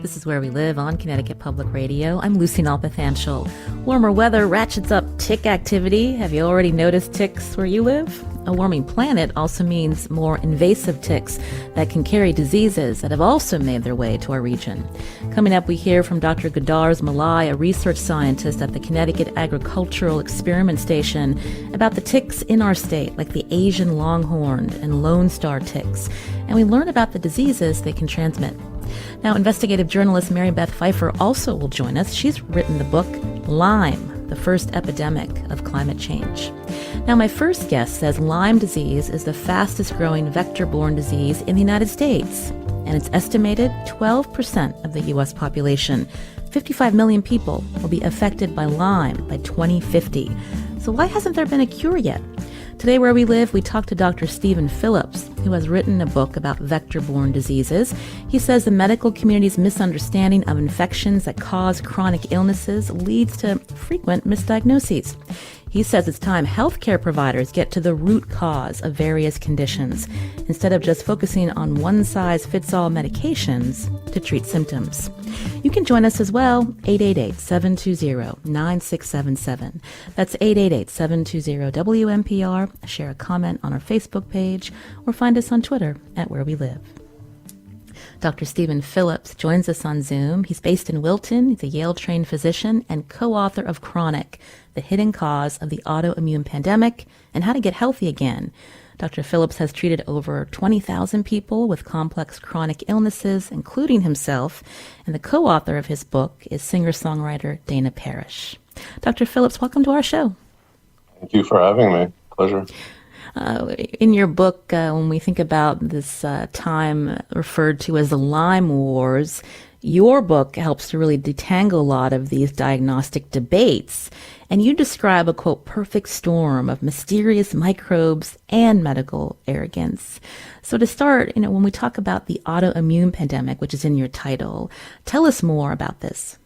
This is Where We Live on Connecticut Public Radio. I'm Lucy Nalpathanchel. Warmer weather ratchets up tick activity. Have you already noticed ticks where you live? A warming planet also means more invasive ticks that can carry diseases that have also made their way to our region. Coming up, we hear from Dr. Goudarz Molaei, a research scientist at the Connecticut Agricultural Experiment Station, about the ticks in our state, like the Asian longhorned and Lone Star ticks. And we learn about the diseases they can transmit. Now, investigative journalist Beth Pfeiffer also will join us. She's written the book Lyme, the First Epidemic of Climate Change. Now, my first guest says Lyme disease is the fastest growing vector-borne disease in the United States, and it's estimated 12% of the U.S. population, 55 million people, will be affected by Lyme by 2050. So why hasn't there been a cure yet? Today, Where We Live, we talk to Dr. Stephen Phillips, who has written a book about vector-borne diseases. He says the medical community's misunderstanding of infections that cause chronic illnesses leads to frequent misdiagnoses. He says it's time healthcare providers get to the root cause of various conditions, instead of just focusing on one-size-fits-all medications to treat symptoms. You can join us as well, 888-720-9677. That's 888-720-WNPR. Share a comment on our Facebook page or find us on Twitter at Where We Live. Dr. Stephen Phillips joins us on Zoom. He's based in Wilton. He's a Yale-trained physician and co-author of Chronic, The Hidden Cause of the Autoimmune Pandemic and How to Get Healthy Again. Dr. Phillips has treated over 20,000 people with complex chronic illnesses, including himself, and the co-author of his book is singer-songwriter Dana Parrish. Dr. Phillips, welcome to our show. Thank you for having me. Pleasure. In your book, when we think about this time referred to as the Lyme Wars, your book helps to really detangle a lot of these diagnostic debates. And you describe a, quote, perfect storm of mysterious microbes and medical arrogance. So to start, when we talk about the autoimmune pandemic, which is in your title, tell us more about this.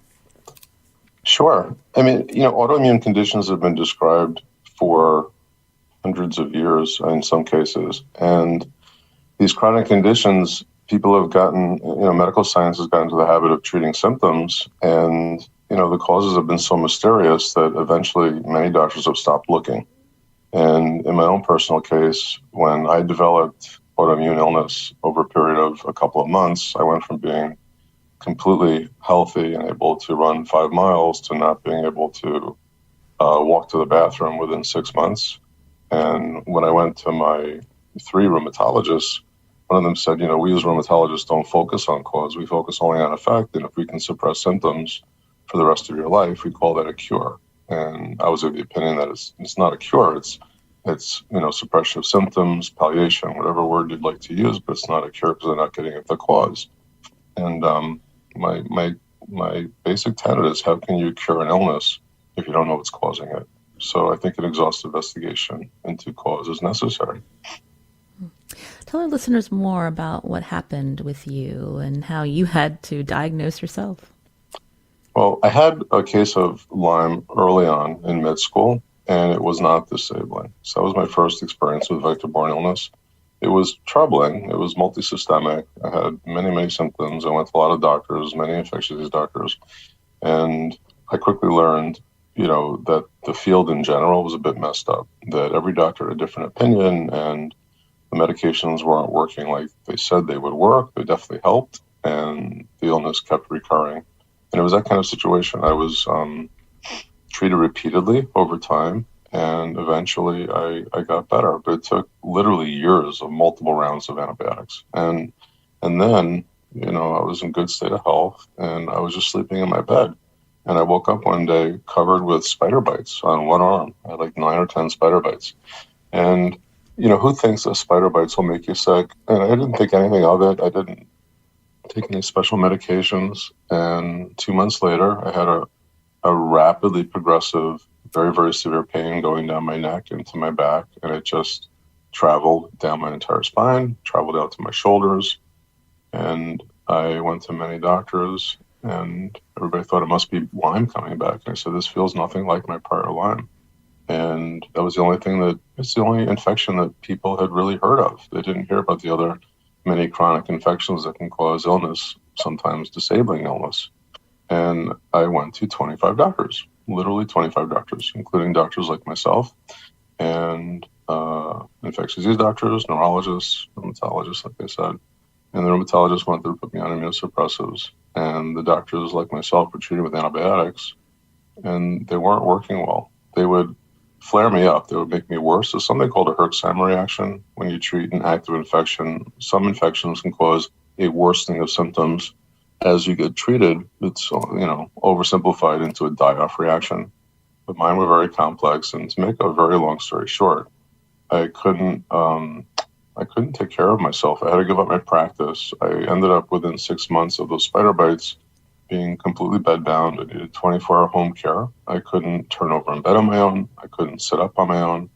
Sure. I mean, autoimmune conditions have been described for hundreds of years in some cases. And these chronic conditions, people have gotten, medical science has gotten into the habit of treating symptoms. And, the causes have been so mysterious that eventually many doctors have stopped looking. And in my own personal case, when I developed autoimmune illness over a period of a couple of months, I went from being completely healthy and able to run 5 miles to not being able to walk to the bathroom within 6 months. And when I went to my 3 rheumatologists, one of them said, we as rheumatologists don't focus on cause, we focus only on effect. And if we can suppress symptoms for the rest of your life, we call that a cure. And I was of the opinion that it's not a cure, it's suppression of symptoms, palliation, whatever word you'd like to use, but it's not a cure because they're not getting at the cause. And my basic tenet is, how can you cure an illness if you don't know what's causing it? So I think an exhaustive investigation into cause is necessary. Tell our listeners more about what happened with you and how you had to diagnose yourself. Well, I had a case of Lyme early on in med school, and it was not disabling. So that was my first experience with vector-borne illness. It was troubling. It was multisystemic. I had many, many symptoms. I went to a lot of doctors, many infectious disease doctors, and I quickly learned that the field in general was a bit messed up, that every doctor had a different opinion, and the medications weren't working like they said they would work. They definitely helped, and the illness kept recurring. And it was that kind of situation. I was treated repeatedly over time, and eventually I got better. But it took literally years of multiple rounds of antibiotics. And then, I was in good state of health, and I was just sleeping in my bed. And I woke up one day covered with spider bites on one arm. I had like 9 or 10 spider bites. And, who thinks that spider bites will make you sick? And I didn't think anything of it. I didn't take any special medications. And 2 months later, I had a rapidly progressive, very, very severe pain going down my neck into my back. And it just traveled down my entire spine, traveled out to my shoulders. And I went to many doctors, and everybody thought it must be Lyme coming back. And I said, this feels nothing like my prior Lyme. And that was it's the only infection that people had really heard of. They didn't hear about the other many chronic infections that can cause illness sometimes disabling illness. And I went to 25 doctors, literally 25 doctors, including doctors like myself and infectious disease doctors, neurologists, rheumatologists, like I said. And the rheumatologist wanted to put me on immunosuppressives. And the doctors like myself were treated with antibiotics, and they weren't working well. They would flare me up. They would make me worse. There's something called a Herxheimer reaction. When you treat an active infection, some infections can cause a worsening of symptoms. As you get treated, it's oversimplified into a die-off reaction. But mine were very complex, and to make a very long story short, I couldn't take care of myself. I had to give up my practice. I ended up within 6 months of those spider bites being completely bedbound. I needed 24-hour home care. I couldn't turn over in bed on my own. I couldn't sit up on my own.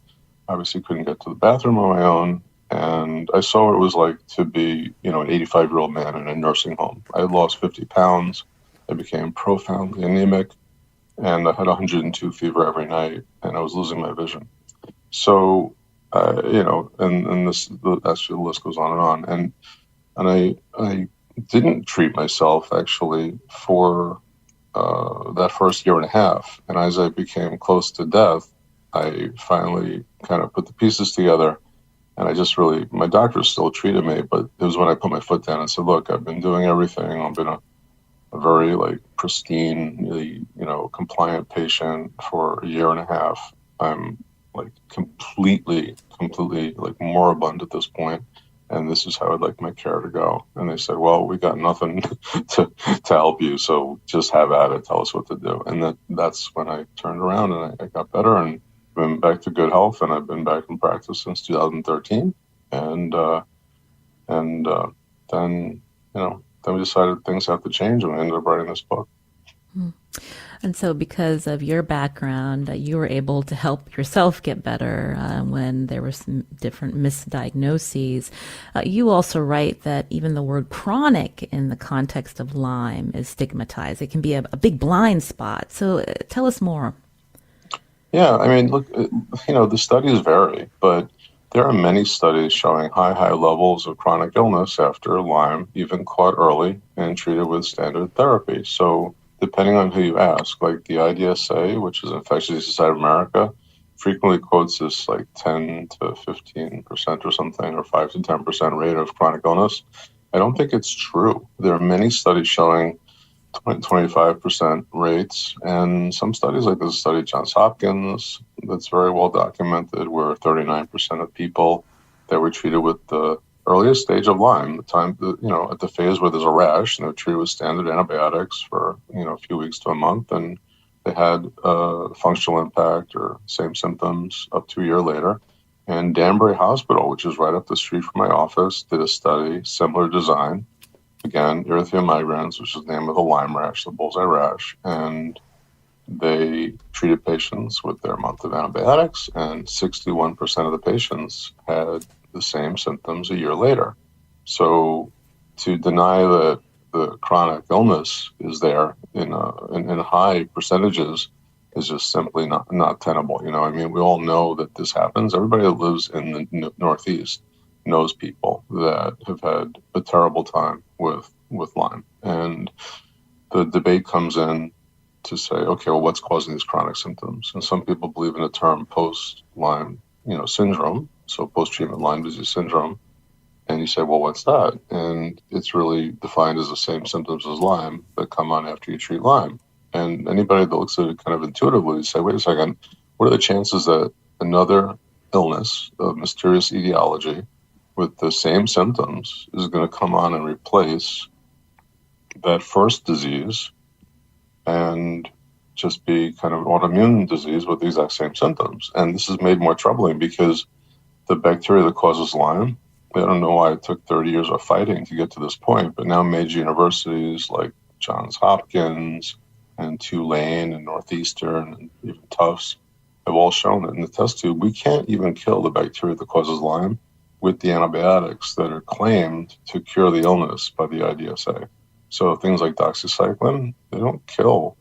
Obviously couldn't get to the bathroom on my own. And I saw what it was like to be, an 85-year-old man in a nursing home. I had lost 50 pounds. I became profoundly anemic, and I had 102 fever every night, and I was losing my vision. So, and this, actually the list goes on. And I didn't treat myself actually for that first year and a half. And as I became close to death, I finally kind of put the pieces together. And I just really, my doctors still treated me, but it was when I put my foot down and said, look, I've been doing everything. I've been a very pristine, really, compliant patient for a year and a half. I'm completely moribund at this point. And this is how I'd like my care to go. And they said, well, we got nothing to help you. So just have at it. Tell us what to do. And that's when I turned around and I got better and been back to good health. And I've been back in practice since 2013. And then we decided things have to change, and we ended up writing this book. And so because of your background, you were able to help yourself get better when there were some different misdiagnoses. You also write that even the word chronic in the context of Lyme is stigmatized. It can be a big blind spot. So tell us more. Yeah, I mean, look, the studies vary, but there are many studies showing high levels of chronic illness after Lyme, even caught early and treated with standard therapy. So depending on who you ask, like the IDSA, which is Infectious Disease Society of America, frequently quotes this 10 to 15% or something, or 5 to 10% rate of chronic illness. I don't think it's true. There are many studies showing 25% rates, and some studies, like this study at Johns Hopkins, that's very well documented, where 39% of people that were treated with the earliest stage of Lyme, the time, at the phase where there's a rash, and they're treated with standard antibiotics for, a few weeks to a month, and they had functional impact or same symptoms up to a year later. And Danbury Hospital, which is right up the street from my office, did a study, similar design. Again, erythema migrans, which is the name of the Lyme rash, the bullseye rash, and they treated patients with their month of antibiotics, and 61% of the patients had the same symptoms a year later. So to deny that the chronic illness is there in high percentages is just simply not tenable. We all know that this happens. Everybody that lives in the Northeast knows people that have had a terrible time with Lyme. And the debate comes in to say, okay, well, what's causing these chronic symptoms? And some people believe in the term post-Lyme, syndrome, so post-treatment Lyme disease syndrome. And you say, well, what's that? And it's really defined as the same symptoms as Lyme that come on after you treat Lyme. And anybody that looks at it kind of intuitively say, wait a second, what are the chances that another illness of mysterious etiology with the same symptoms is going to come on and replace that first disease and just be kind of an autoimmune disease with the exact same symptoms? And this is made more troubling because the bacteria that causes Lyme, I don't know why it took 30 years of fighting to get to this point, but now major universities like Johns Hopkins and Tulane and Northeastern and even Tufts have all shown that in the test tube, we can't even kill the bacteria that causes Lyme with the antibiotics that are claimed to cure the illness by the IDSA. So things like doxycycline, they don't kill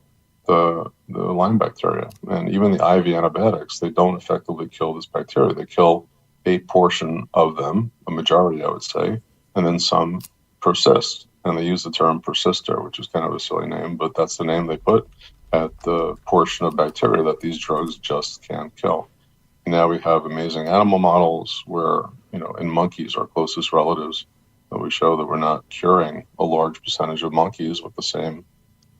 the Lyme bacteria. And even the IV antibiotics, they don't effectively kill this bacteria. They kill a portion of them, a majority, I would say, and then some persist. and they use the term persister, which is kind of a silly name, but that's the name they put at the portion of bacteria that these drugs just can't kill. Now we have amazing animal models where, in monkeys, our closest relatives, that we show that we're not curing a large percentage of monkeys with the same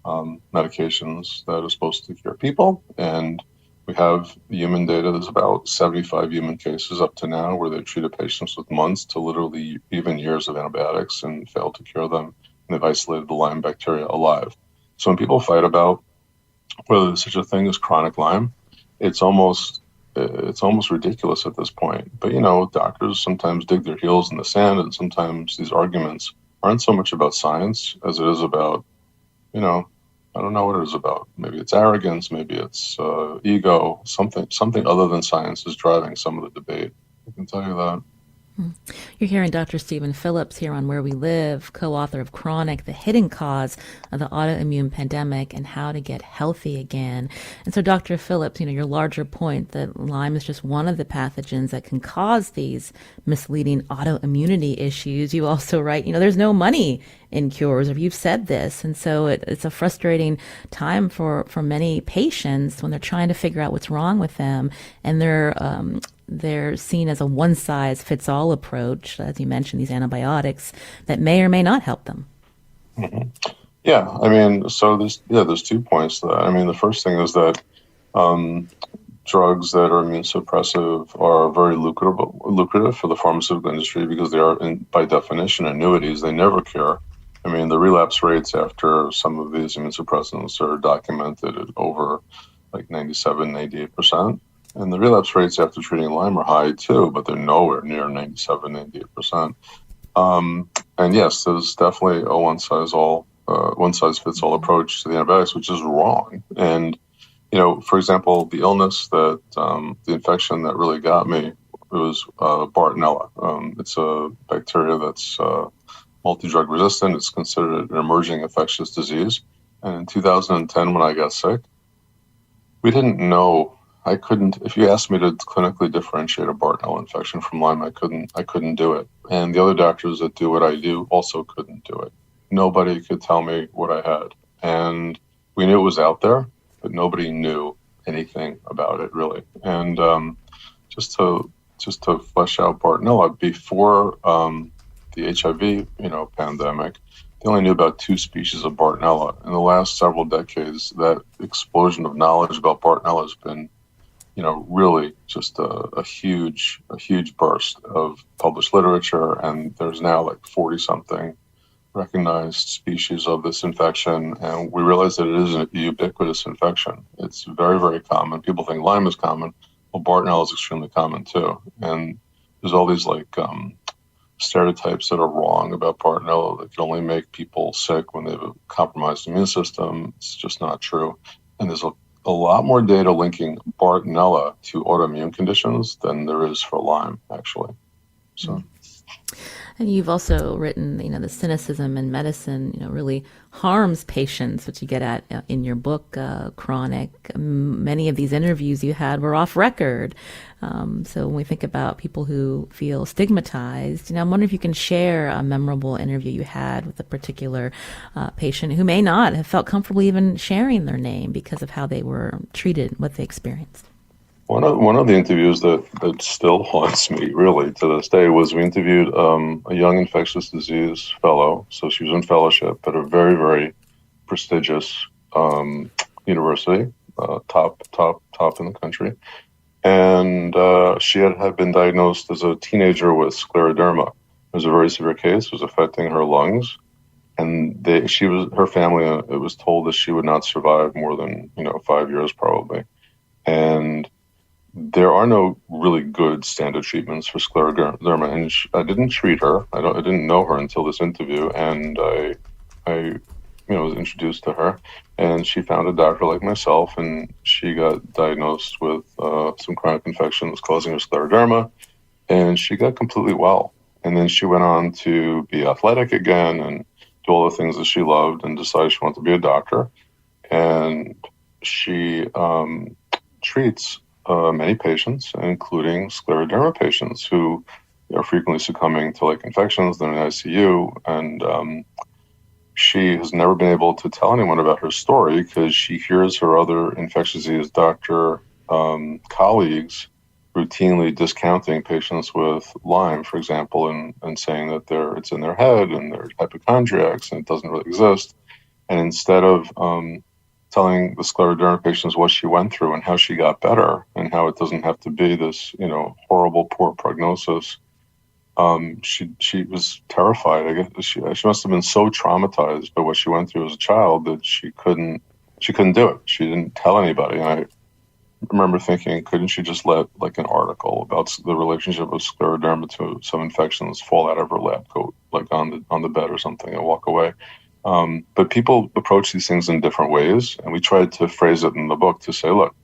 medications that are supposed to cure people. And we have human data. There's about 75 human cases up to now where they treated patients with months to literally even years of antibiotics and failed to cure them. And they've isolated the Lyme bacteria alive. So when people fight about whether there's such a thing as chronic Lyme, it's almost ridiculous at this point. But, doctors sometimes dig their heels in the sand, and sometimes these arguments aren't so much about science as it is about, I don't know what it is about. Maybe it's arrogance, maybe it's ego, something other than science is driving some of the debate. I can tell you that. You're hearing Dr. Stephen Phillips here on Where We Live, co-author of Chronic, the Hidden Cause of the Autoimmune Pandemic and How to Get Healthy Again. And so, Dr. Phillips, your larger point that Lyme is just one of the pathogens that can cause these misleading autoimmunity issues. You also write, there's no money in cures, or you've said this. And so it's a frustrating time for many patients when they're trying to figure out what's wrong with them, and they're seen as a one-size-fits-all approach, as you mentioned, these antibiotics that may or may not help them. Mm-hmm. Yeah, so there's 2 points to that. The first thing is that drugs that are immune suppressive are very lucrative for the pharmaceutical industry because they are, by definition, annuities. They never cure. The relapse rates after some of these immune suppressants are documented at over like 97, 98%. And the relapse rates after treating Lyme are high too, but they're nowhere near 97, 98%. And yes, there's definitely a one-size-fits-all approach to the antibiotics, which is wrong. And, for example, the illness that, the infection that really got me, it was Bartonella. It's a bacteria that's multi-drug resistant. It's considered an emerging infectious disease. And in 2010, when I got sick, we didn't know. I couldn't, if you asked me to clinically differentiate a Bartonella infection from Lyme, I couldn't do it. And the other doctors that do what I do also couldn't do it. Nobody could tell me what I had. And we knew it was out there, but nobody knew anything about it really. And just to flesh out Bartonella, before the HIV, pandemic, they only knew about 2 species of Bartonella. In the last several decades, that explosion of knowledge about Bartonella has been really just a huge burst of published literature, and there's now like 40-something recognized species of this infection, and we realize that it is a ubiquitous infection. It's very, very common. People think Lyme is common. Well, Bartonella is extremely common too, and there's all these stereotypes that are wrong about Bartonella that can only make people sick when they have a compromised immune system. It's just not true, and there's a lot more data linking Bartonella to autoimmune conditions than there is for Lyme, actually. So. And you've also written, the cynicism in medicine, really harms patients, which you get at in your book, Chronic. Many of these interviews you had were off record. So when we think about people who feel stigmatized, I'm wondering if you can share a memorable interview you had with a particular patient who may not have felt comfortable even sharing their name because of how they were treated, what they experienced. One of the interviews that still haunts me really to this day was we interviewed a young infectious disease fellow. So she was in fellowship at a very, very prestigious university, top in the country. And she had been diagnosed as a teenager with scleroderma. It was a very severe case. It was affecting her lungs. And her family, it was told that she would not survive more than 5 years probably. And there are no really good standard treatments for scleroderma, and I didn't treat her. I didn't know her until this interview, and I was introduced to her, and she found a doctor like myself, and she got diagnosed with some chronic infections causing her scleroderma, and she got completely well. And then she went on to be athletic again and do all the things that she loved, and decided she wanted to be a doctor. And she treats many patients, including scleroderma patients who are frequently succumbing to infections. They're in the ICU, and she has never been able to tell anyone about her story because she hears her other infectious disease doctor colleagues routinely discounting patients with Lyme, for example, and saying that it's in their head and they're hypochondriacs and it doesn't really exist. And instead of telling the scleroderma patients what she went through and how she got better and how it doesn't have to be this, horrible, poor prognosis, she was terrified. I guess she must have been so traumatized by what she went through as a child that she couldn't do it. She didn't tell anybody. And I remember thinking, couldn't she just let like an article about the relationship of scleroderma to some infections fall out of her lab coat, like on the bed or something, and walk away? But people approach these things in different ways, and we tried to phrase it in the book to say, look,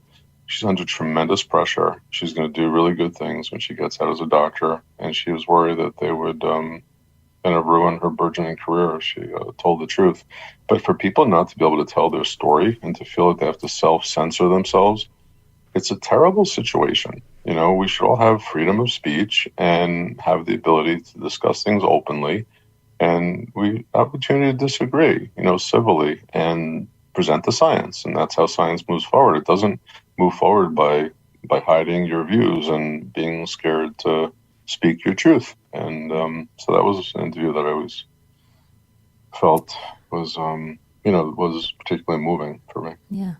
she's under tremendous pressure. She's going to do really good things when she gets out as a doctor, and she was worried that they would kind of ruin her burgeoning career if she told the truth. But for people not to be able to tell their story and to feel that they have to self-censor themselves, it's a terrible situation. We should all have freedom of speech and have the ability to discuss things openly, and we opportunity to disagree, civilly, and present the science. And that's how science moves forward. It doesn't move forward by hiding your views and being scared to speak your truth. And so that was an interview that I always felt was particularly moving for me. Yeah.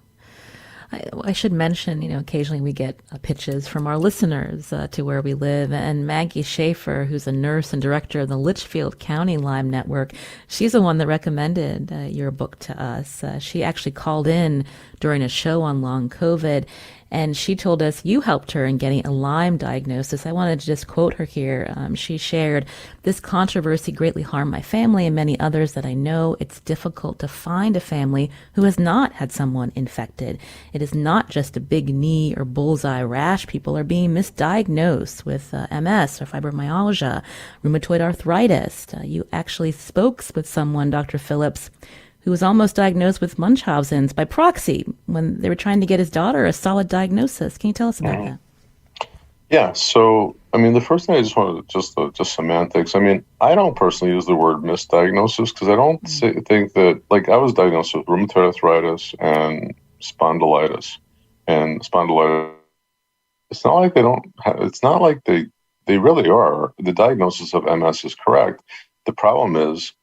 I should mention, occasionally we get pitches from our listeners to where we live. And Maggie Schaefer, who's a nurse and director of the Litchfield County Lyme Network, she's the one that recommended your book to us. She actually called in during a show on long COVID, and she told us you helped her in getting a Lyme diagnosis. I wanted to just quote her here. She shared, "This controversy greatly harmed my family and many others that I know. It's difficult to find a family who has not had someone infected. It is not just a big knee or bullseye rash. People are being misdiagnosed with MS or fibromyalgia, rheumatoid arthritis." You actually spoke with someone, Dr. Phillips, who was almost diagnosed with Munchausen's by proxy when they were trying to get his daughter a solid diagnosis. Can you tell us about that? Yeah. So, the first thing I just wanted to just semantics. I don't personally use the word misdiagnosis because I don't think that, like, I was diagnosed with rheumatoid arthritis and spondylitis. And spondylitis, it's not like they really are. The diagnosis of MS is correct. The problem is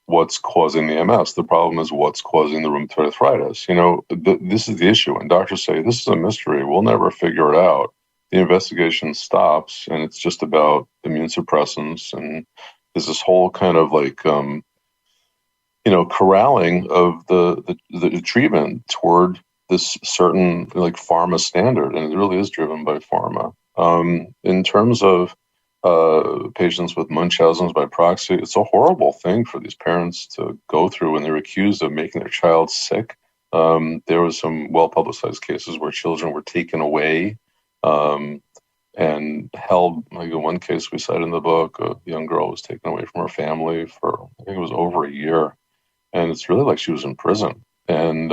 what's causing the MS. The problem is what's causing the rheumatoid arthritis. This is the issue. And doctors say, this is a mystery. We'll never figure it out. The investigation stops, and it's just about immune suppressants. And there's this whole kind of corralling of the treatment toward this certain pharma standard. And it really is driven by pharma. In terms of patients with Munchausen's by proxy, it's a horrible thing for these parents to go through when they're accused of making their child sick. There was some well-publicized cases where children were taken away and held. Like in one case we cite in the book, a young girl was taken away from her family for, I think it was over a year, and it's really like she was in prison. And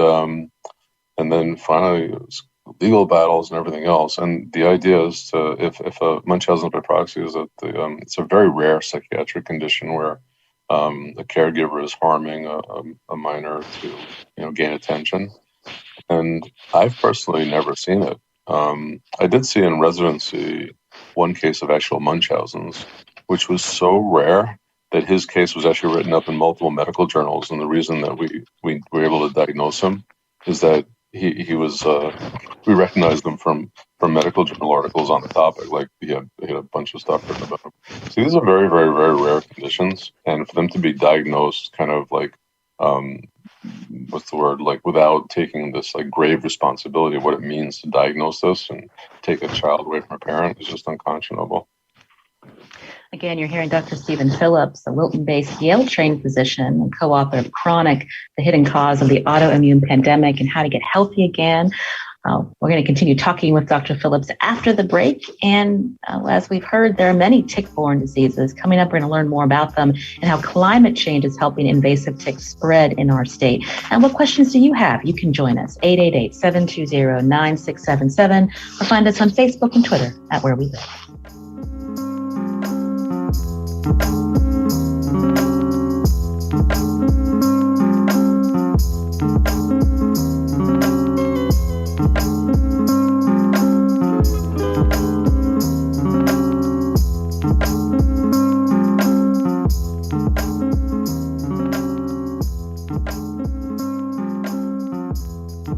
then finally it was legal battles and everything else. And the idea is to, if a Munchausen by proxy is that it's a very rare psychiatric condition where the caregiver is harming a minor to gain attention. And I've personally never seen it. I did see in residency one case of actual Munchausen's, which was so rare that his case was actually written up in multiple medical journals. And the reason that we were able to diagnose him is that he was we recognized him from medical journal articles on the topic. Like he had a bunch of stuff written about him. So these are very, very, very rare conditions, and for them to be diagnosed kind of without taking this grave responsibility of what it means to diagnose this and take a child away from a parent is just unconscionable. Again, you're hearing Dr. Stephen Phillips, a Wilton-based Yale-trained physician and co-author of Chronic, The Hidden Cause of the Autoimmune Pandemic and How to Get Healthy Again. We're going to continue talking with Dr. Phillips after the break. And as we've heard, there are many tick-borne diseases. Coming up, we're going to learn more about them and how climate change is helping invasive ticks spread in our state. And what questions do you have? You can join us, 888-720-9677, or find us on Facebook and Twitter at Where We Live. This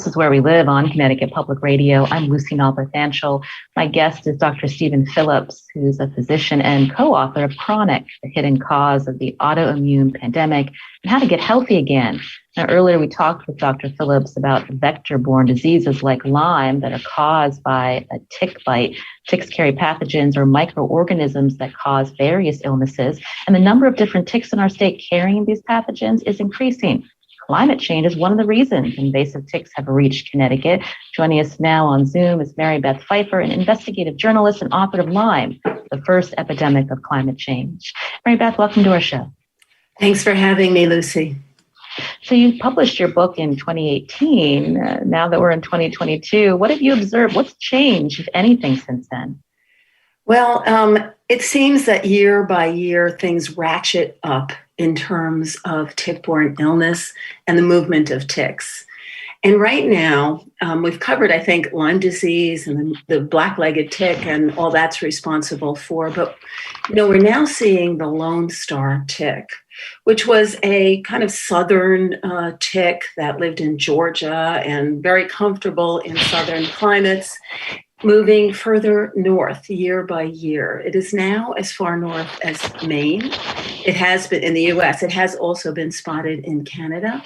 is Where We Live on Connecticut Public Radio. I'm Lucy Nalpathanchel. My guest is Dr. Stephen Phillips, who's a physician and co-author of Chronic, the Hidden Cause of the Autoimmune Pandemic and How to Get Healthy Again. Now, earlier we talked with Dr. Phillips about vector-borne diseases like Lyme that are caused by a tick bite. Ticks carry pathogens or microorganisms that cause various illnesses, and the number of different ticks in our state carrying these pathogens is increasing. Climate change is one of the reasons invasive ticks have reached Connecticut. Joining us now on Zoom is Beth Pfeiffer, an investigative journalist and author of Lyme, the first epidemic of climate change. Beth, welcome to our show. Thanks for having me, Lucy. So you published your book in 2018. Now that we're in 2022, what have you observed? What's changed, if anything, since then? Well, it seems that year by year, things ratchet up in terms of tick-borne illness and the movement of ticks. And right now, we've covered, I think, Lyme disease and the black-legged tick and all that's responsible for. But, we're now seeing the Lone Star tick, which was a kind of southern tick that lived in Georgia and very comfortable in southern climates, moving further north year by year. It is now as far north as Maine. It has been in the US. It has also been spotted in Canada.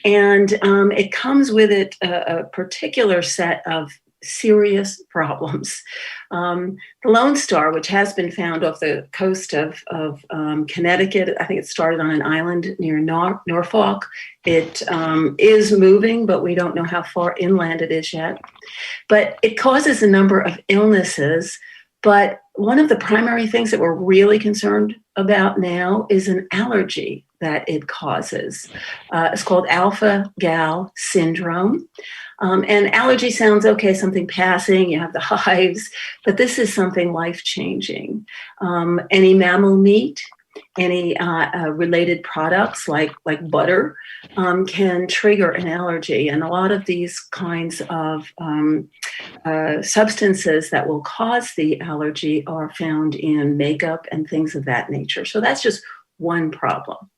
And it comes with it a particular set of serious problems. The Lone Star, which has been found off the coast of Connecticut, I think it started on an island near Norfolk. It is moving, but we don't know how far inland it is yet. But it causes a number of illnesses. But one of the primary things that we're really concerned about now is an allergy that it causes. It's called alpha-gal syndrome. And allergy sounds okay, something passing, you have the hives, but this is something life-changing. Any mammal meat, any related products like butter can trigger an allergy. And a lot of these kinds of substances that will cause the allergy are found in makeup and things of that nature. So that's just one problem.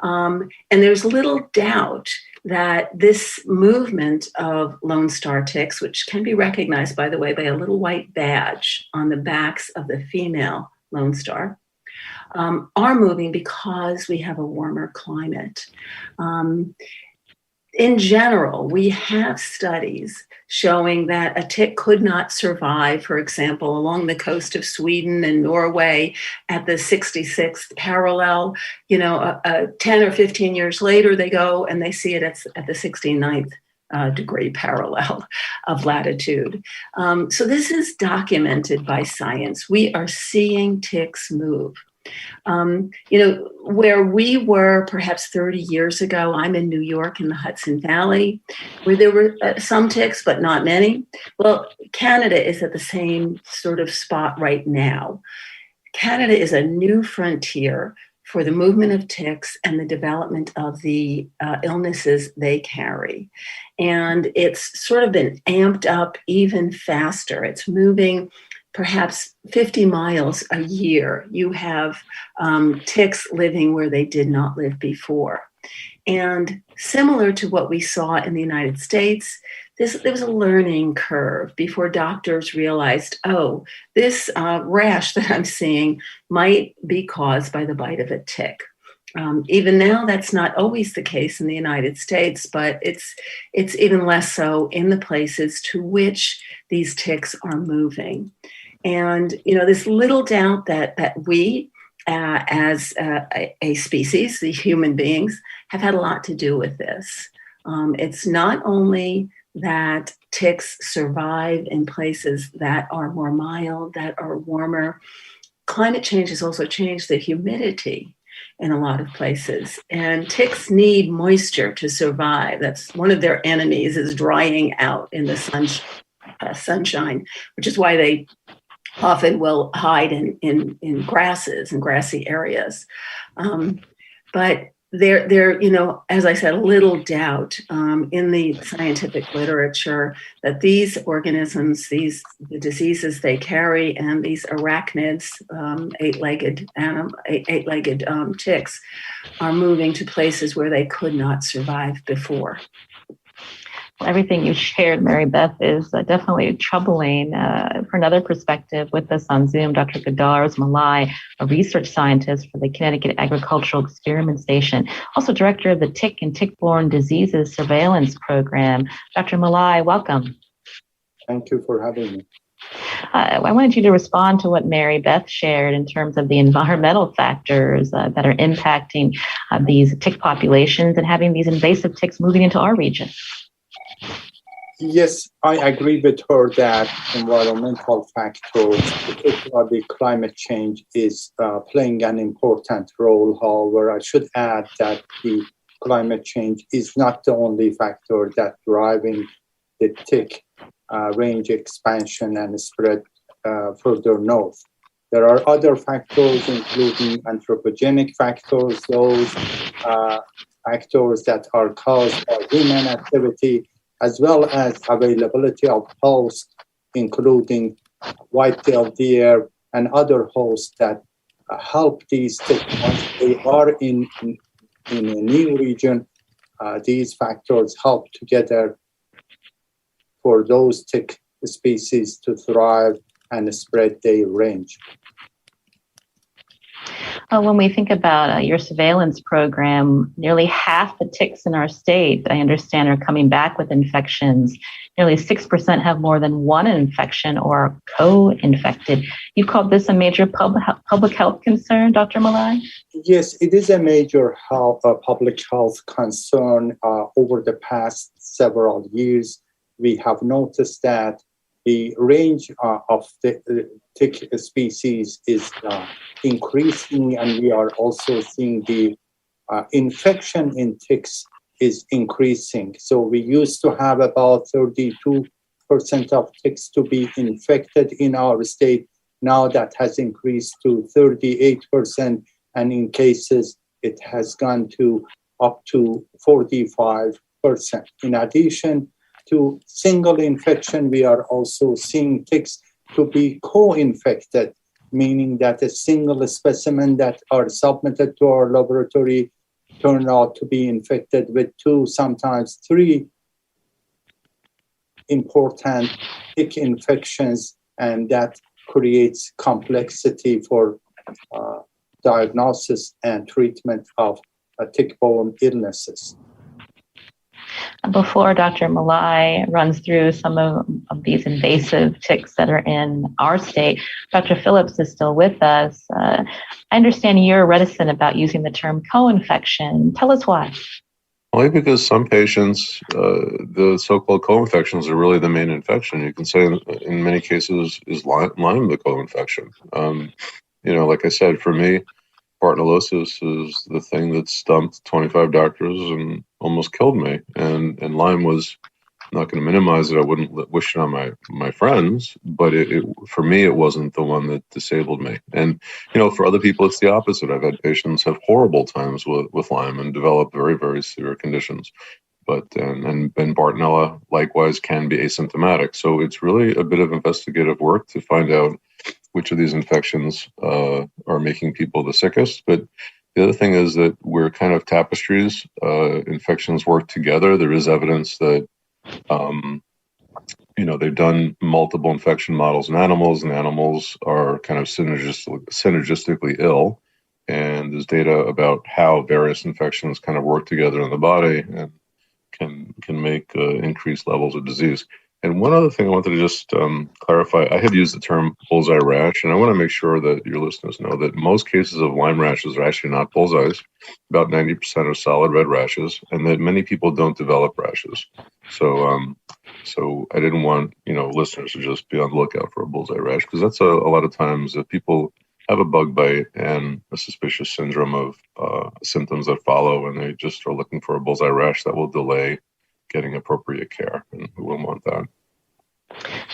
And there's little doubt that this movement of Lone Star ticks, which can be recognized, by the way, by a little white badge on the backs of the female Lone Star, are moving because we have a warmer climate. In general, we have studies showing that a tick could not survive, for example, along the coast of Sweden and Norway at the 66th parallel. 10 or 15 years later, they go and they see it at the 69th degree parallel of latitude. So this is documented by science. We are seeing ticks move. Where we were perhaps 30 years ago, I'm in New York in the Hudson Valley, where there were some ticks, but not many. Well, Canada is at the same sort of spot right now. Canada is a new frontier for the movement of ticks and the development of the illnesses they carry. And it's sort of been amped up even faster. It's moving perhaps 50 miles a year. You have ticks living where they did not live before. And similar to what we saw in the United States, there was a learning curve before doctors realized, this rash that I'm seeing might be caused by the bite of a tick. Even now, that's not always the case in the United States, but it's even less so in the places to which these ticks are moving. And, there's little doubt that we, as a species, the human beings, have had a lot to do with this. It's not only that ticks survive in places that are more mild, that are warmer. Climate change has also changed the humidity in a lot of places. And ticks need moisture to survive. That's one of their enemies, is drying out in the sunshine, which is why they often will hide in grasses and grassy areas. But as I said, little doubt in the scientific literature that these organisms, the diseases they carry, and these arachnids, eight-legged ticks, are moving to places where they could not survive before. Well, everything you shared, Mary Beth, is definitely troubling. For another perspective, with us on Zoom, Dr. Goudarz Molaei, a research scientist for the Connecticut Agricultural Experiment Station, also director of the Tick and Tick-borne Diseases Surveillance Program. Dr. Molaei, welcome. Thank you for having me. I wanted you to respond to what Mary Beth shared in terms of the environmental factors that are impacting these tick populations and having these invasive ticks moving into our region. Yes, I agree with her that environmental factors, particularly climate change, is playing an important role. However, I should add that the climate change is not the only factor that's driving the tick range expansion and spread further north. There are other factors, including anthropogenic factors, those factors that are caused by human activity, as well as availability of hosts, including white-tailed deer and other hosts that help these ticks. Once they are in a new region, these factors help together for those tick species to thrive and spread their range. When we think about your surveillance program, nearly half the ticks in our state, I understand, are coming back with infections. Nearly 6% have more than one infection or are co-infected. You've called this a major public health concern, Dr. Molaei? Yes, it is a major public health concern. Over the past several years, we have noticed that the range of the tick species is increasing, and we are also seeing the infection in ticks is increasing. So we used to have about 32% of ticks to be infected in our state. Now that has increased to 38%, and in cases it has gone to up to 45%. In addition to single infection, we are also seeing ticks to be co-infected, meaning that a single specimen that are submitted to our laboratory turn out to be infected with 2, sometimes 3 important tick infections, and that creates complexity for diagnosis and treatment of tick-borne illnesses. Before Dr. Molaei runs through some of these invasive ticks that are in our state, Dr. Phillips is still with us. I understand you're reticent about using the term co-infection. Tell us why. Only because some patients, the so-called co-infections are really the main infection. You can say in many cases is Lyme the co-infection. Like I said, for me, Bartonellosis is the thing that stumped 25 doctors and almost killed me. And Lyme was, I'm not going to minimize it. I wouldn't wish it on my friends, but for me, it wasn't the one that disabled me. And, for other people, it's the opposite. I've had patients have horrible times with Lyme and develop very, very severe conditions. And Bartonella likewise can be asymptomatic. So it's really a bit of investigative work to find out which of these infections are making people the sickest. But the other thing is that we're kind of tapestries. Infections work together. There is evidence that, they've done multiple infection models in animals, and animals are kind of synergistically ill. And there's data about how various infections kind of work together in the body and can make increased levels of disease. And one other thing I wanted to just clarify, I had used the term bullseye rash, and I want to make sure that your listeners know that most cases of Lyme rashes are actually not bullseyes. About 90% are solid red rashes, and that many people don't develop rashes. So I didn't want, listeners to just be on the lookout for a bullseye rash, because that's a lot of times if people have a bug bite and a suspicious syndrome of symptoms that follow, and they just are looking for a bullseye rash, that will delay getting appropriate care, and we wouldn't want that.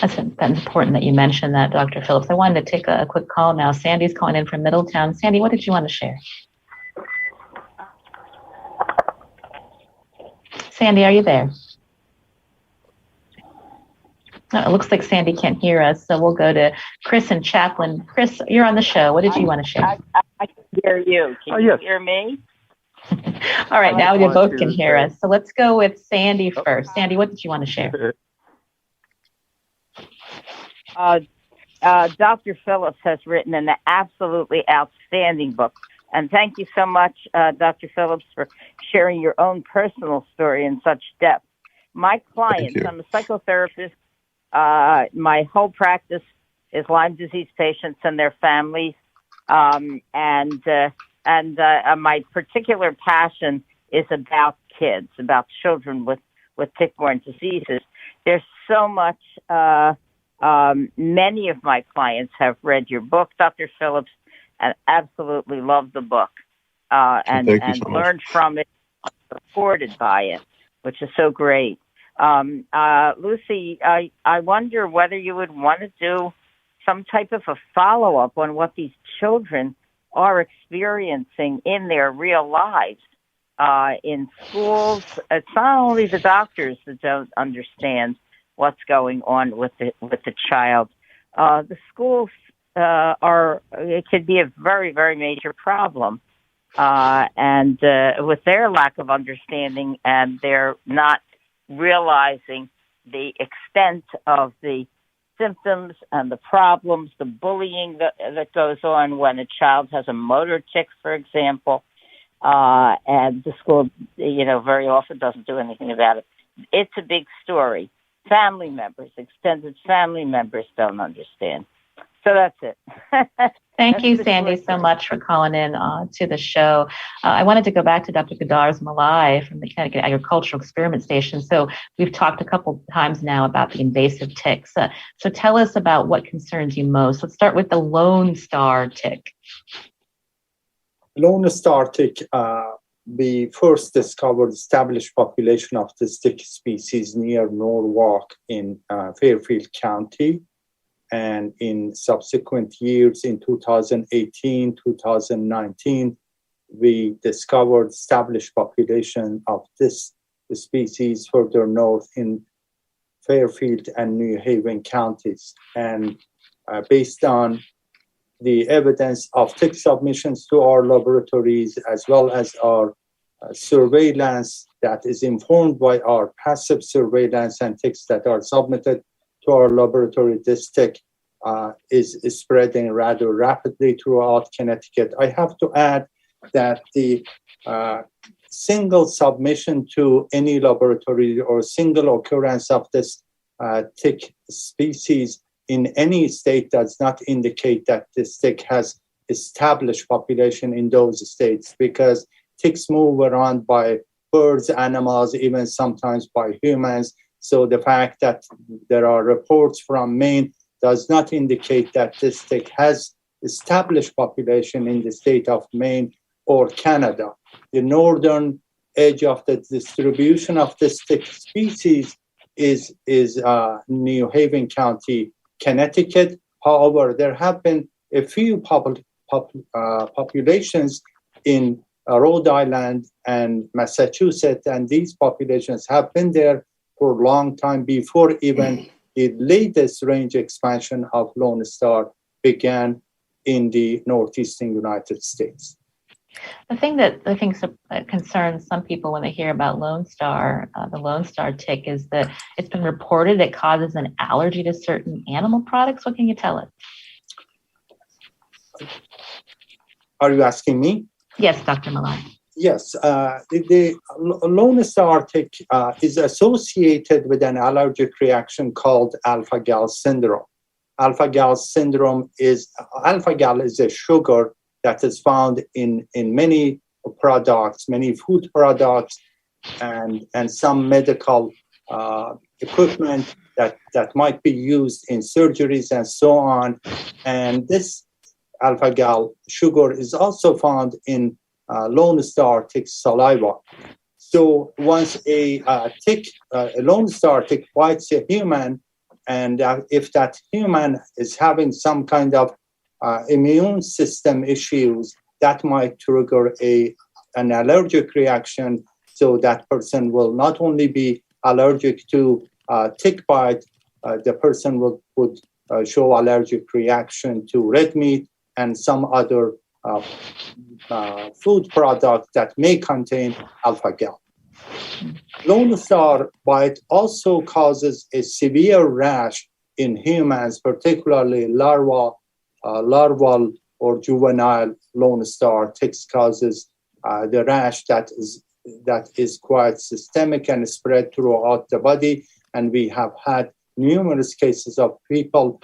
That's important that you mentioned that, Dr. Phillips. I wanted to take a quick call now. Sandy's calling in from Middletown. Sandy, what did you want to share? Sandy, are you there? No, it looks like Sandy can't hear us, so we'll go to Chris and Chaplin. Chris, you're on the show. What did you want to share? I can hear you. Can you hear me? All right, now you both can hear us. So let's go with Sandy first. Sandy, what did you want to share? Dr. Phillips has written an absolutely outstanding book. And thank you so much, Dr. Phillips, for sharing your own personal story in such depth. My clients, I'm a psychotherapist. My whole practice is Lyme disease patients and their families. And my particular passion is about kids, about children with tick-borne diseases. There's so much, many of my clients have read your book, Dr. Phillips, and absolutely love the book and learned from it, supported by it, which is so great. Lucy, I wonder whether you would want to do some type of a follow-up on what these children are experiencing in their real lives. In schools, it's not only the doctors that don't understand what's going on with the child. The schools it could be a very, very major problem. And with their lack of understanding, and they're not realizing the extent of the symptoms and the problems, the bullying that goes on when a child has a motor tick, for example, and the school, very often doesn't do anything about it. It's a big story. Family members, extended family members don't understand. So that's it. Thank you, Sandy, so much for calling in to the show. I wanted to go back to Dr. Goudarz Molaei from the Connecticut Agricultural Experiment Station. So we've talked a couple times now about the invasive ticks. So tell us about what concerns you most. Let's start with the Lone Star tick. Lone Star tick, we first discovered established population of this tick species near Norwalk in Fairfield County. And in subsequent years, in 2018, 2019, we discovered established population of this species further north in Fairfield and New Haven counties. And based on the evidence of tick submissions to our laboratories, as well as our surveillance that is informed by our passive surveillance and ticks that are submitted to our laboratory, this tick is spreading rather rapidly throughout Connecticut. I have to add that the single submission to any laboratory or single occurrence of this tick species in any state does not indicate that this tick has established population in those states, because ticks move around by birds, animals, even sometimes by humans. So the fact that there are reports from Maine does not indicate that this tick has established population in the state of Maine or Canada. The northern edge of the distribution of this tick species is New Haven County, Connecticut. However, there have been a few populations in Rhode Island and Massachusetts, and these populations have been there for a long time before even the latest range expansion of Lone Star began in the northeastern United States. The thing that I think concerns some people when they hear about Lone Star, the Lone Star tick, is that it's been reported it causes an allergy to certain animal products. What can you tell us? Are you asking me? Yes, Dr. Molaei. Yes, the Lone Star tick is associated with an allergic reaction called alpha-gal syndrome. Alpha-gal is a sugar that is found in many products, many food products, and some medical equipment that might be used in surgeries and so on. And this alpha-gal sugar is also found in Lone Star tick saliva. So once a Lone Star tick bites a human, and if that human is having some kind of immune system issues, that might trigger an allergic reaction So that person will not only be allergic to tick bite, the person would show allergic reaction to red meat and some other food product that may contain alpha-gal. Lone Star bite also causes a severe rash in humans, particularly larval or juvenile Lone Star ticks causes the rash that is quite systemic and spread throughout the body. And we have had numerous cases of people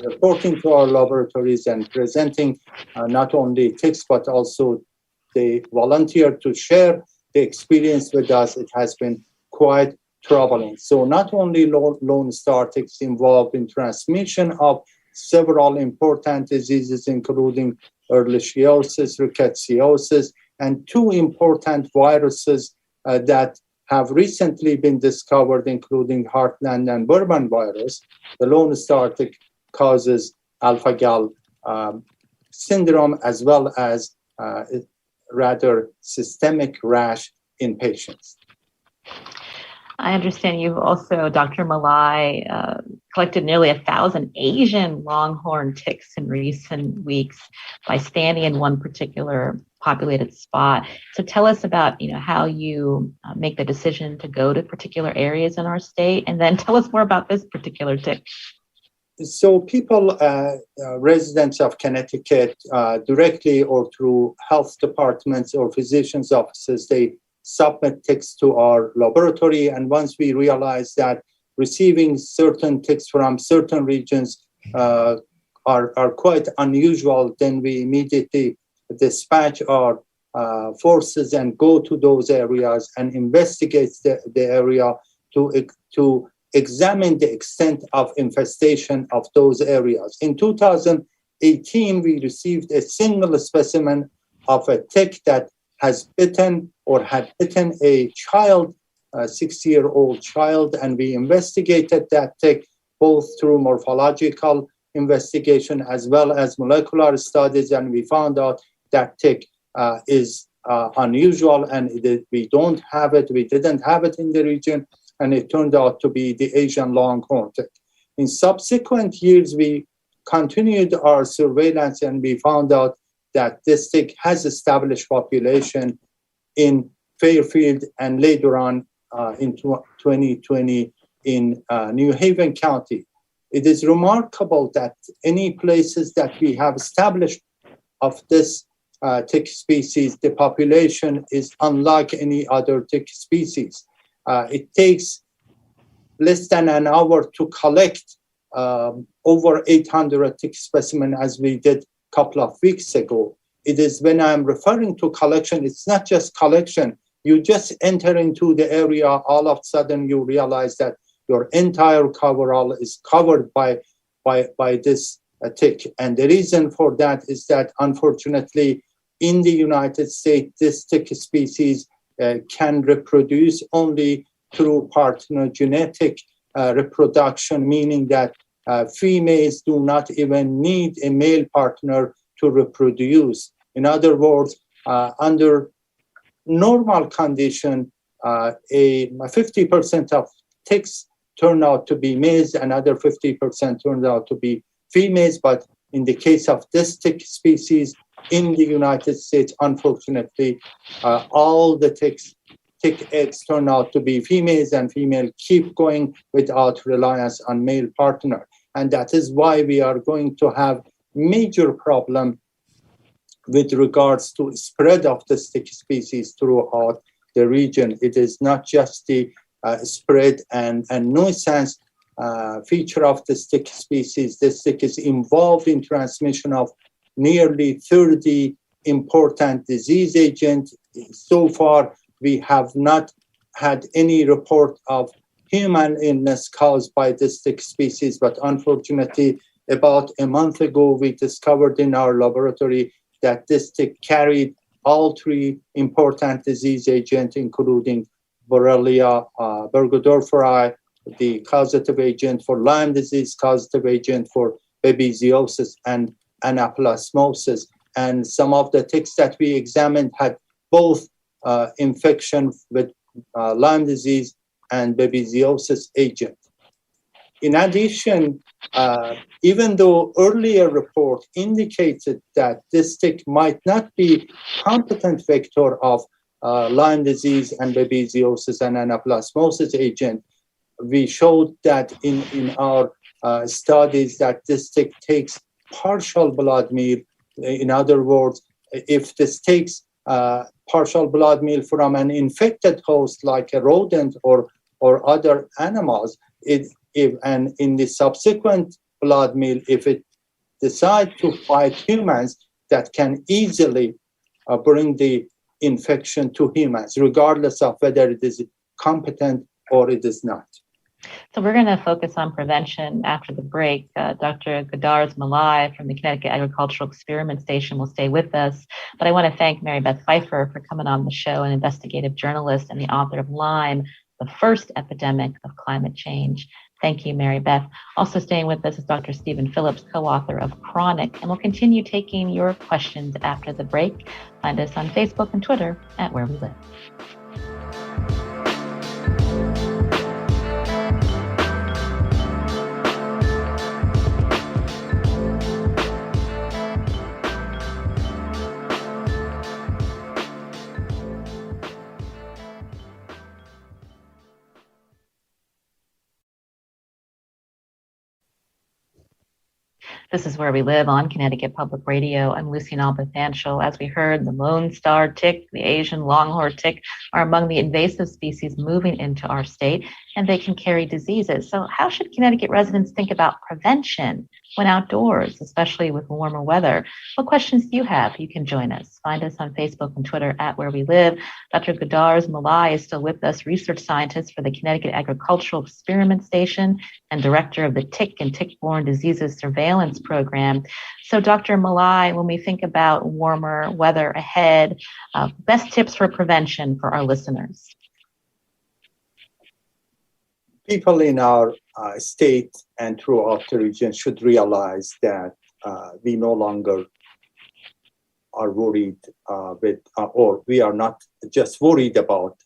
reporting to our laboratories and presenting not only ticks, but also they volunteer to share the experience with us. It has been quite troubling. So not only Lone Star ticks involved in transmission of several important diseases, including ehrlichiosis, rickettsiosis, and two important viruses that have recently been discovered, including Heartland and Bourbon virus. The Lone Star tick causes alpha-gal syndrome as well as rather systemic rash in patients. I understand you've also, Dr. Molaei, collected nearly 1,000 Asian longhorn ticks in recent weeks by standing in one particular populated spot. So tell us about, how you make the decision to go to particular areas in our state, and then tell us more about this particular tick. So people, residents of Connecticut, directly or through health departments or physicians' offices, they submit ticks to our laboratory. And once we realize that receiving certain ticks from certain regions are quite unusual, then we immediately dispatch our forces and go to those areas and investigate the area to examine the extent of infestation of those areas. In 2018, we received a single specimen of a tick that has bitten or had bitten a child, a 6-year-old child, and we investigated that tick both through morphological investigation as well as molecular studies, and we found out that tick is unusual and we didn't have it in the region, and it turned out to be the Asian longhorn tick. In subsequent years, we continued our surveillance and we found out that this tick has established population in Fairfield and later on in 2020 in New Haven County. It is remarkable that any places that we have established of this tick species, the population is unlike any other tick species. It takes less than an hour to collect over 800 tick specimens as we did couple of weeks ago. It is when I'm referring to collection, it's not just collection. You just enter into the area, all of a sudden you realize that your entire coverall is covered by this tick. And the reason for that is that unfortunately in the United States, this tick species can reproduce only through parthenogenetic reproduction, meaning that females do not even need a male partner to reproduce. In other words, under normal condition, 50% of ticks turn out to be males, another 50% turn out to be females. But in the case of this tick species in the United States, unfortunately, all the tick eggs turn out to be females, and females keep going without reliance on male partner. And that is why we are going to have major problem with regards to spread of the tick species throughout the region. It is not just the spread and nuisance feature of the tick species. This tick is involved in transmission of nearly 30 important disease agents. So far, we have not had any report of human illness caused by this tick species, but unfortunately, about a month ago, we discovered in our laboratory that this tick carried all three important disease agents, including Borrelia burgdorferi, the causative agent for Lyme disease, causative agent for babesiosis, and anaplasmosis. And some of the ticks that we examined had both infection with Lyme disease and babesiosis agent. In addition, even though earlier report indicated that this tick might not be competent vector of Lyme disease and babesiosis and anaplasmosis agent, we showed that in our studies that this tick takes partial blood meal. In other words, if this takes partial blood meal from an infected host like a rodent or other animals, and in the subsequent blood meal, if it decides to fight humans, that can easily bring the infection to humans, regardless of whether it is competent or it is not. So we're going to focus on prevention after the break. Dr. Goudarz Molaei from the Connecticut Agricultural Experiment Station will stay with us. But I want to thank Mary Beth Pfeiffer for coming on the show, an investigative journalist and the author of Lyme, the First Epidemic of Climate Change. Thank you, Mary Beth. Also staying with us is Dr. Stephen Phillips, co-author of Chronic, and we'll continue taking your questions after the break. Find us on Facebook and Twitter at Where We Live. This is Where We Live on Connecticut Public Radio. I'm Lucy Nalpathanchel. As we heard, the Lone Star tick, the Asian longhorn tick are among the invasive species moving into our state, and they can carry diseases. So how should Connecticut residents think about prevention when outdoors, especially with warmer weather? What questions do you have? You can join us. Find us on Facebook and Twitter at Where We Live. Dr. Goudarz Molaei is still with us, research scientist for the Connecticut Agricultural Experiment Station and director of the Tick and Tick-borne Diseases Surveillance Program. So Dr. Molaei, when we think about warmer weather ahead, best tips for prevention for our listeners. People in our state and throughout the region should realize that we no longer are worried or we are not just worried about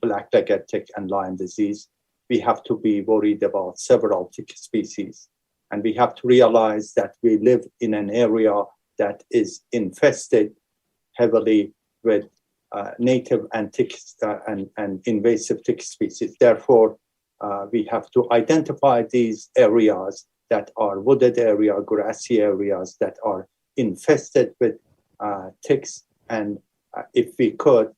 black-legged tick and Lyme disease. We have to be worried about several tick species. And we have to realize that we live in an area that is infested heavily with native and tick and invasive tick species. Therefore, we have to identify these areas that are wooded area, grassy areas that are infested with ticks, and if we could,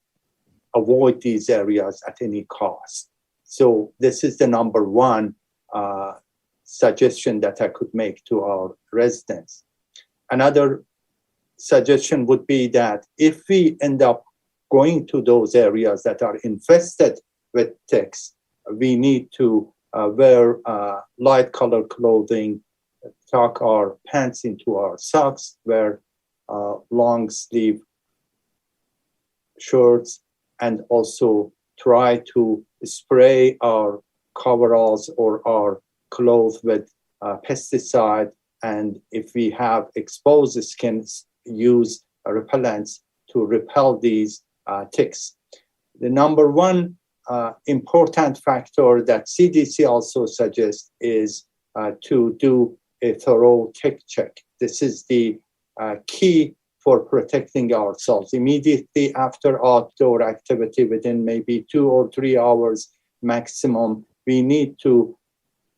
avoid these areas at any cost. So this is the number one suggestion that I could make to our residents. Another suggestion would be that if we end up going to those areas that are infested with ticks, we need to wear light colored clothing, tuck our pants into our socks, wear long sleeve shirts, and also try to spray our coveralls or our clothes with pesticide. And if we have exposed skin, use repellents to repel these ticks. The number one important factor that CDC also suggests is to do a thorough tick check. This is the key for protecting ourselves. Immediately after outdoor activity, within maybe 2 or 3 hours maximum, we need to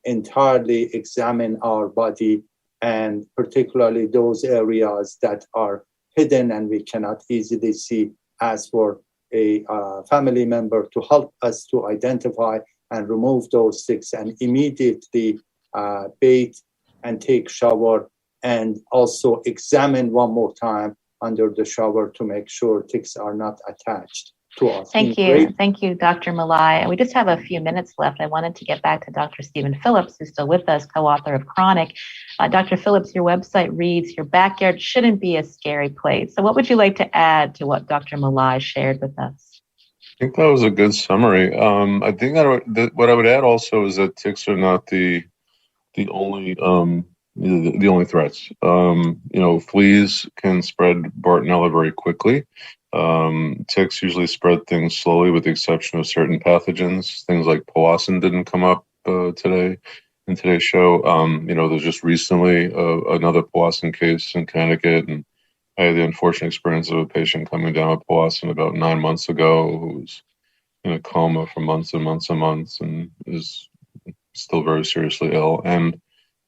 entirely examine our body, and particularly those areas that are hidden and we cannot easily see, ask for a family member to help us to identify and remove those ticks, and immediately bathe and take shower, and also examine one more time under the shower to make sure ticks are not attached to us. Thank you. Thank you, Dr. Molaei. We just have a few minutes left. I wanted to get back to Dr. Stephen Phillips, who's still with us, co-author of Chronic. Dr. Phillips, your website reads, "Your backyard shouldn't be a scary place." So what would you like to add to what Dr. Molaei shared with us? I think that was a good summary. I think what I would add also is that ticks are not the only threats. Fleas can spread Bartonella very quickly. Ticks usually spread things slowly with the exception of certain pathogens. Things like powassan didn't come up today in today's show. There's just recently another powassan case in Connecticut, and I had the unfortunate experience of a patient coming down with powassan about 9 months ago who was in a coma for months and months and months and is still very seriously ill. And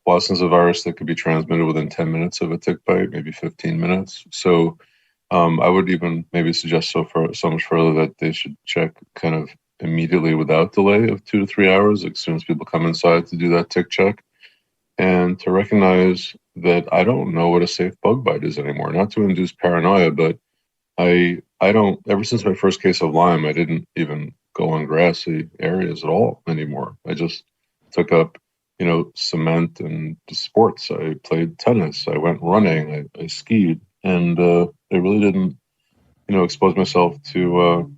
powassan is a virus that could be transmitted within 10 minutes of a tick bite, maybe 15 minutes. So I would even maybe suggest so much further that they should check kind of immediately without delay of 2 to 3 hours as soon as people come inside to do that tick check, and to recognize that I don't know what a safe bug bite is anymore. Not to induce paranoia, but I don't, ever since my first case of Lyme, I didn't even go on grassy areas at all anymore. I just took up, cement and sports. I played tennis. I went running. I skied. And I really didn't, expose myself to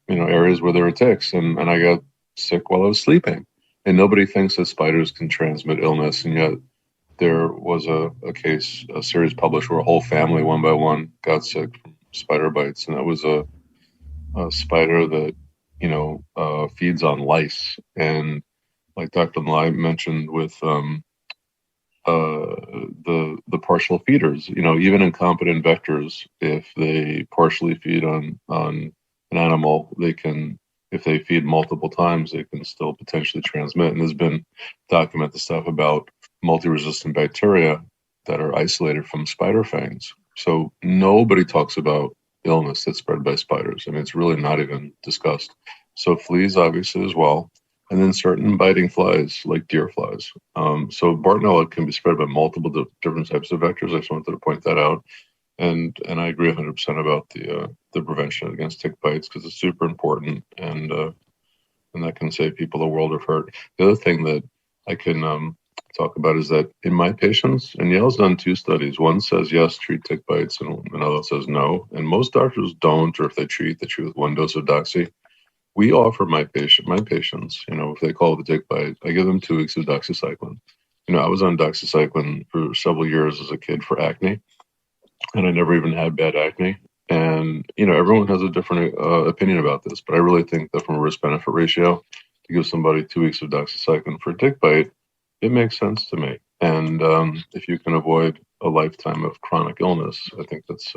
areas where there were ticks. And I got sick while I was sleeping. And nobody thinks that spiders can transmit illness. And yet there was a series published where a whole family, one by one, got sick from spider bites. And that was a spider that, feeds on lice. And like Dr. Molaei mentioned with the partial feeders, even incompetent vectors, if they partially feed on an animal, they can, if they feed multiple times, they can still potentially transmit. And there's been documented stuff about multi-resistant bacteria that are isolated from spider fangs. So nobody talks about illness that's spread by spiders. I mean, it's really not even discussed. So fleas, obviously, as well. And then certain biting flies, like deer flies. So Bartonella can be spread by multiple different types of vectors. I just wanted to point that out. And I agree 100% about the prevention against tick bites, because it's super important, and that can save people a world of hurt. The other thing that I can talk about is that in my patients, and Yale's done 2 studies. One says yes, treat tick bites, and another says no. And most doctors don't, or if they treat with 1 dose of doxy. We offer my patients, if they call it a tick bite, I give them 2 weeks of doxycycline. I was on doxycycline for several years as a kid for acne, and I never even had bad acne. And, everyone has a different opinion about this, but I really think that from a risk-benefit ratio, to give somebody 2 weeks of doxycycline for a tick bite, it makes sense to me. And if you can avoid a lifetime of chronic illness, I think that's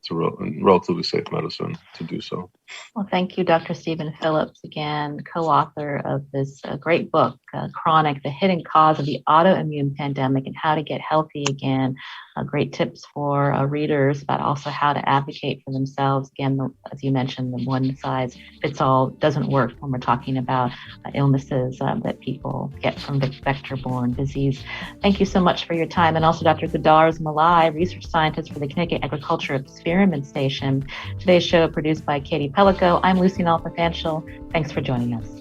it's a relatively safe medicine to do so. Well, thank you, Dr. Stephen Phillips, again, co-author of this great book, Chronic, The Hidden Cause of the Autoimmune Pandemic and How to Get Healthy Again. Great tips for readers about also how to advocate for themselves. Again, as you mentioned, the one-size-fits-all doesn't work when we're talking about illnesses that people get from vector-borne disease. Thank you so much for your time. And also Dr. Goudarz Molaei, research scientist for the Connecticut Agriculture Experiment Station. Today's show produced by Katie Pellico. I'm Lucy Nalpathanchel. Thanks for joining us.